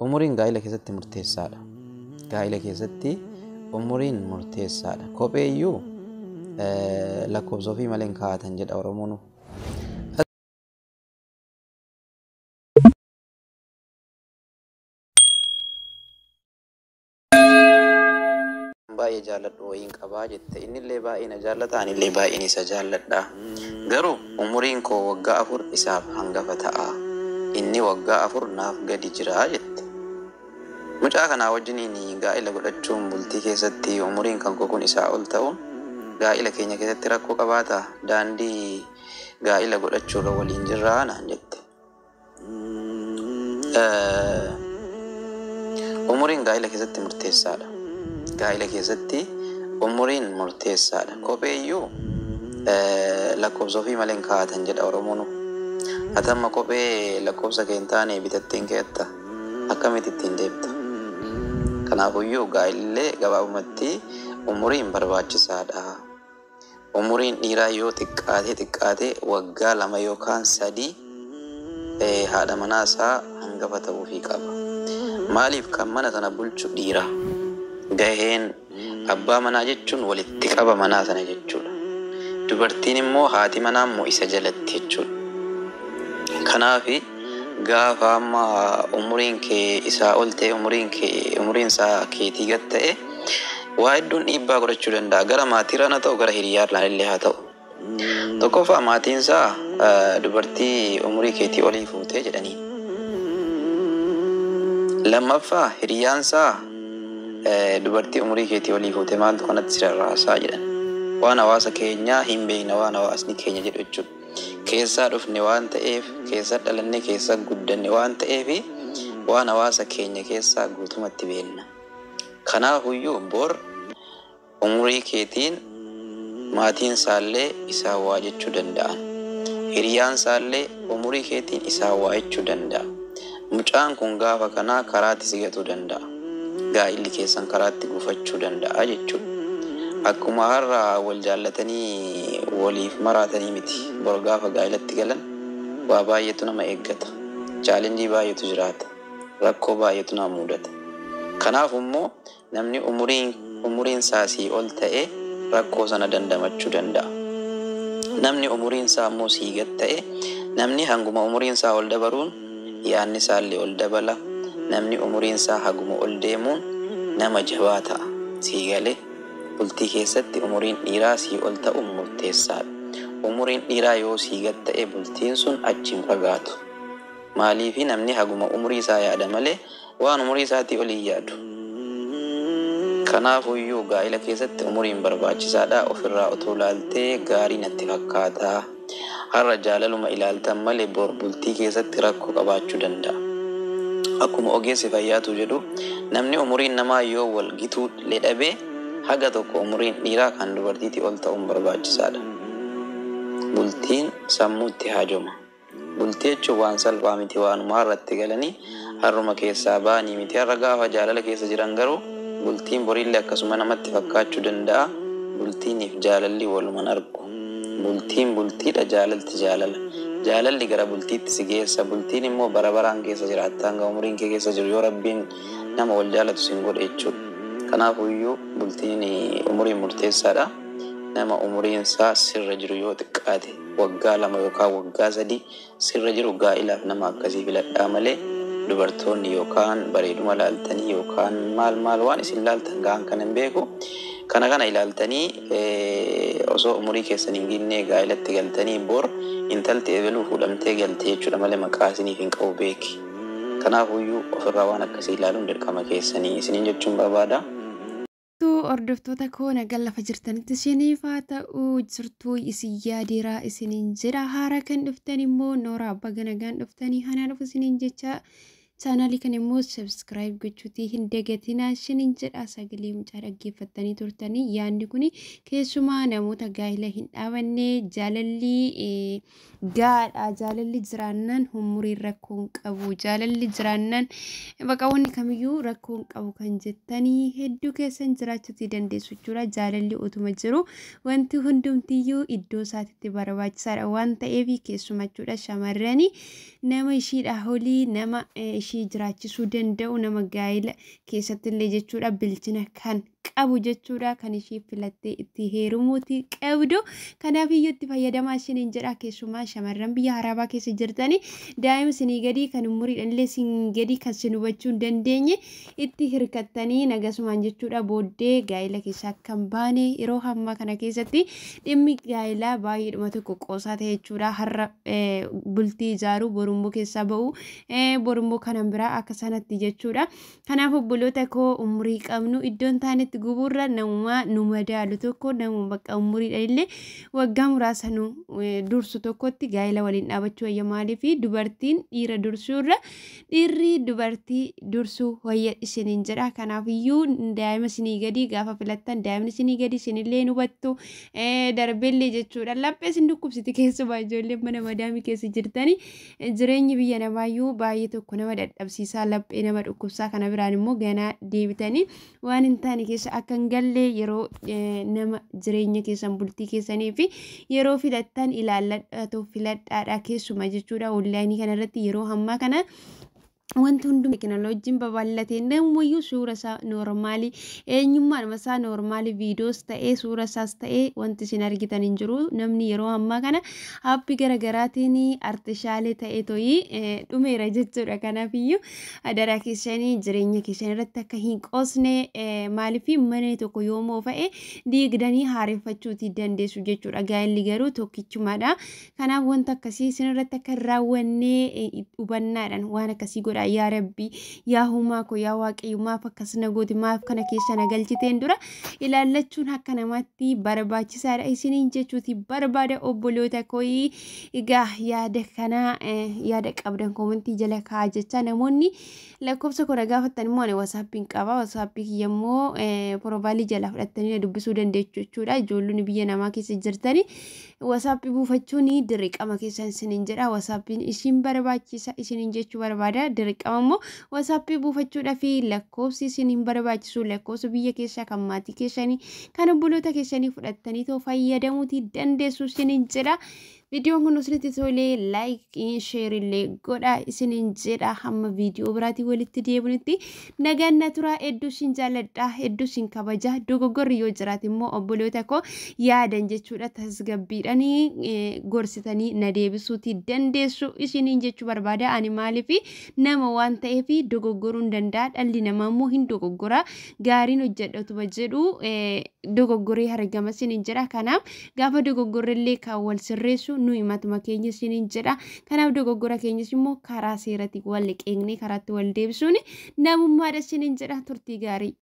umuriin gaa'ila keessatti murteessaadha. Gaa'ila keessatti umuriin murteessaadha. Kopheeyyuu lakkoofsa ofii malee hin kaa'atan jedha Oromoon. Baay'ee jaalladhu wayiin qabaa jette. Innillee baay'ee na jaallata, anillee baay'een isa jaalladha. Garuu umuriin koo waggaa 4 isaaf hangafa ta'a. Inni waggaa 4 naaf gadi jira jette. Mucaa kanaa wajjiniin gaa'ila godhachuun bultii keessatti umuriin kan koo kun isaa ol ta'uun gaa'ila keenya keessatti rakkoo qabaata. Daandii gaa'ila godhachuurra waliin jirraa naan jette. Umuriin gaa'ila keessatti murteessaadha. Gaa'ila keessatti umuriin murteessaadha. Kopheeyyuu lakkoofsa ofii malee hin kaa'atan jedha Oromoon. Atamma kophee lakkoofsa kee hin taane bitattee hin keetta akkamitti ittiin deemta? Kanaafuyyuu gaa'illee gabaabumatti umuriin barbaachisaadha. Umuriin dhiiraa yoo xiqqaate waggaa 2 yookaan 3 haadha manaa isaa hangafa ta'uufii qaba. Maaliif kan mana sana bulchu dhiira? Gaheen abbaa manaa jechuun walitti qaba manaa sana jechuudha. Dubartiin immoo haati manaa immoo isa jalatti jechuudha. Kanaafi gaafa amma umuriin kee isaa ol ta'e umuriin isaa keetii gad ta'e waa hedduun dhiibbaa godhachuu danda'a. Gara maatiirraan haa ta'u gara hiriyaarraan illee haa ta'u. Tokkoffaa maatiin isaa dubartii umurii keetii olii fuutee jedhanii. Lammaffaa hiriyaan isaa dubartii umurii keetii olii fuutee maaltu kanatti sirarraasaa jedhan. Waan hawaasa keenyaa hin beekne waan hawaasni keenya jedhu jechuudha. Keessaa dhufne waan ta'eef, keessa dhalanne, keessa guddanne waan ta'eef waan hawaasa keenya keessaa guutumatti beekna. Kanaafuyyuu bor umurii keetiin maatiin isaallee isaa waa jechuu danda'an. Hiriyaan isaallee umurii keetiin isaa waa jechuu danda'a. Mucaan kun gaafa kanaa karaatti sigatuu danda'a. Gaa'illi keessan karaatti gufachuu danda'a jechuudha. Akkuma har'a wal jaallatanii waliif maraatanii miti. Bor gaafa gaa'ilatti galan waa baay'eetu nama eeggata. Chaalenjii baay'eetu jiraata. Rakkoo baay'eetu nama mudata. Kanaaf immoo namni umuriin isaa sii ol ta'e rakkoo sana dandamachuu danda'a. Namni umuriin isaa immoo sii gad ta'e namni hanguma umuriin isaa ol dabaruun yaadni isaallee ol dabala. Namni umuriin isaa haguma ol deemuun nama jabaa ta'a. Sii galee bultii keessatti umuriin dhiiraa sii ol ta'uun murteessaadha. Umuriin dhiiraa yoo sii gad ta'e bultiin sun achiin fagaatu. Maaliifi namni haguma umurii isaa yaada malee waan umurii isaatii olii yaadu. Kanaafuyyuu gaa'ila keessatti umuriin barbaachisaadha. Ofirraa otoo ilaaltee gaarii natti fakkaata. Har'a jaalaluma ilaaltan malee bor bultii keessatti rakkoo qabaachuu danda'a. Akkuma ogeessi fayyaatu jedhu namni umuriin namaa yoo wal gitu ledhabee haga tokko umuriin dhiiraa kan dubartiitii ol ta'uun barbaachisaadha. Bultiin sammuutti haajoma. Bultii jechuun waan salphaa miti waanuma har'atti galanii har'uma keessaa ba'anii miti. Har'a gaafa jaalala keessa jiran garuu bultiin boriillee akkasuma namatti fakkaachuu danda'a. Bultiiniif jaalalli waluman argu. Bultiin bultiidha, jaalalti jaalala. Jaalalli gara bultiitti si geessa. Bultiin immoo bara baraan keessa jiraatta. Hanga umuriin kee keessa jiru yoo Rabbiin nama wal jaalatu sin godhe jechuudha. Kanaafuyyuu bultiin umuriin murteessaadha. Nama umuriin isaa sirra jiru yoo xiqqaate waggaa 2 yookaan waggaa 3 sirra jiru gaa'ilaaf nama akkasii filadhaa malee dubartoonni yookaan bareeduma laaltanii yookaan maal waan isin laaltan ga'an kan hin beeku. Kana ilaaltanii osoo umurii keessan hin ginne gaa'ilatti galtanii bor intalti eebeluu fuudhamtee galte jechuudha malee maqaa isiniif hin qabu beeki. Kanaafuyyuu ofirraa waan akkasii ilaaluun dirqama keessanii isiniin jechuun barbaada. Hordoftoota koo nagaan lafa jirtanitti isiniif haa ta'u jirtuu isin yaadeeraa isiniin jira. Haara kan dhuftan immoo Noora Abbaa Ganagaan dhuftanii hanaa dhufu isiniin jecha chaanaalii kan immoo subscribe gochuutii hin dagatinaa isiniin jedha. Sagalee mucaa dhaggeeffattanii turtanii yaadni kun keessumaa namoota gaa'ila hin dhaabanne jaalalli gaadha. Jaalalli jiraannaan umuriin rakkoo hin qabu. Jaalalli jiraannaan bakka wanni kamiyyuu rakkoo hin qabu kan jettanii hedduu keessan jiraachuu dandeessu jechuudha. Jaalalli utuma jiru wanti hundumtiyyuu iddoo isaatitti barbaachisaadha waan ta'eef keessumaa jechuudha shamarranii nama ishiidha olii nama ishii jiraachisuu danda'u nama gaa'ila keessatti illee jechuudha bilchina kan qabu jechuudha kan ishii filattee itti heerumuuti qabdu. Kanaaf iyyuu itti fayyadamaa isiniin jedha keessumaa shamarran biyya Arabaa keessa jirtanii daa'ima isinii gadii kan umuriidhaan illee isin gadii kan isin hubachuu hin dandeenye itti hirkattanii nagasumaan jechuudha booddee gaa'ila keessaa kan baane yeroo hammaa kana keessatti dhimmi gaa'ilaa baay'eedhuma tokko qoosaa ta'e jechuudha. Har'a bultii ijaaruu borummoo keessaa ba'u borummoo kanan biraa akka sanatti jechuudha. Kanaaf obboloota koo umurii qabnu iddoon taanetti guburra namuma nu madaalu tokko namuma bakka umuriidhaan illee waggaa muraasa nu dursu tokkotti gaa'ila waliin dhaabachuu wayya maaliif dubartiin dhiira dursuurra dhiirri dubartii dursuu wayya isiniin jedha. Kanaaf iyyuu daa'ima isinii gadii gaafa filattan daa'imni isinii gadii isinillee hubattu darbeellee jechuudha. Laphee isin dhukkubsiti keessumaa ijoolleen mana madaamii keessa jirtanii jireenyi biyya namaayyuu baay'ee tokko nama dadhabsiisaa laphee nama dhukkubsaa kana biraan immoo ganaa deebitanii waan hin taane keessa akka hin galle yeroo nama jireenya keessan bultii keessanii fi yeroo filattan ilaalladhaa filadhaadha keessuma jechuudha. Onlaayinii kanarratti yeroo hammaa kana wanti hundum teknooloojiin babal'atee namuyyuu suura isaa noormaali eenyummaan isaa noormaali viidiyoos ta'ee suura isaas ta'ee wanti isin argitan hin jiru. Namni yeroo ammaa kana aappii garaagaraatiin artishaalee ta'ee to'ii dhumeera jechuudha. Kanaaf iyyuu adaraa keessanii jireenya keessan irratti akka hin qoosne maaliif mana tokko yoo moofa'e diigdanii haareffachuutii dandeessu jechuudha. Gaa'illi garuu tokkichumaadha. Kanaaf wanta akkasii isin irratti akka hin raawwannee hubannaadhaan waan akkasii godha. Yaa Rabbi yaa Uumaa koo yaa Waaqayyo maaf akkas na gooti maaf kana keessa na galchiteen dura ilaallachuun akka namaatti barbaachisaadha isiniin jechuuti barbaada obboloota koo. Egaa yaada kana yaada qabdan koomentii jala kaa'aa jecha namoonni lakkoofsa koo gaafattan immoo ani WhatsAppiin qaba. WhatsAppii kiyya immoo profaayilii jala fudhattanii dubbisuu dandeessu jechuudha. Ijoollonni biyya namaa keessa jirtanii WhatsAppii buufachuun dirqama keessan isiniin jedha. WhatsAppiin isin barbaachisa isiniin jechuu barbaada. Dirqama immoo WhatsAppii buufachuudhaa fi lakkoofsi isin hin barbaachisu lakkoofsa biyya keessaa kan maatii keessanii kan obboloota keessanii fudhattanii too fayyadamuutii dandeessu isiniin jedha. Viidiyoon kun isinitti tolee laayikii sheerillee godha isiniin jedha. Hamma viidiyoo biraatii walitti deebinutti nagaan na turaa. Hedduu isin jaalladha hedduu isin kabaja. Dogoggorri yoo jiraate immoo obboloota koo yaadan jechuudha tasgabbiidhanii gorsitanii na deebisuutii dandeessu isiniin jechuu barbaada. Ani maaliif nama waan ta'eef dogoggoruu hin danda'a. Dhalli namaa immoo hin dogoggora. Gaariin hojjedhatuma jedhu dogoggoree argama isiniin jedha. Kanaaf gaafa dogoggorrillee kan wal sirreessu nuyi matuma keenya isiniin jedha. Kanaaf dogoggora keenyas immoo karaa seeratiin wal qeeqnee karaatti wal deebisuun namummaadha isiniin jedha. Turtii gaarii.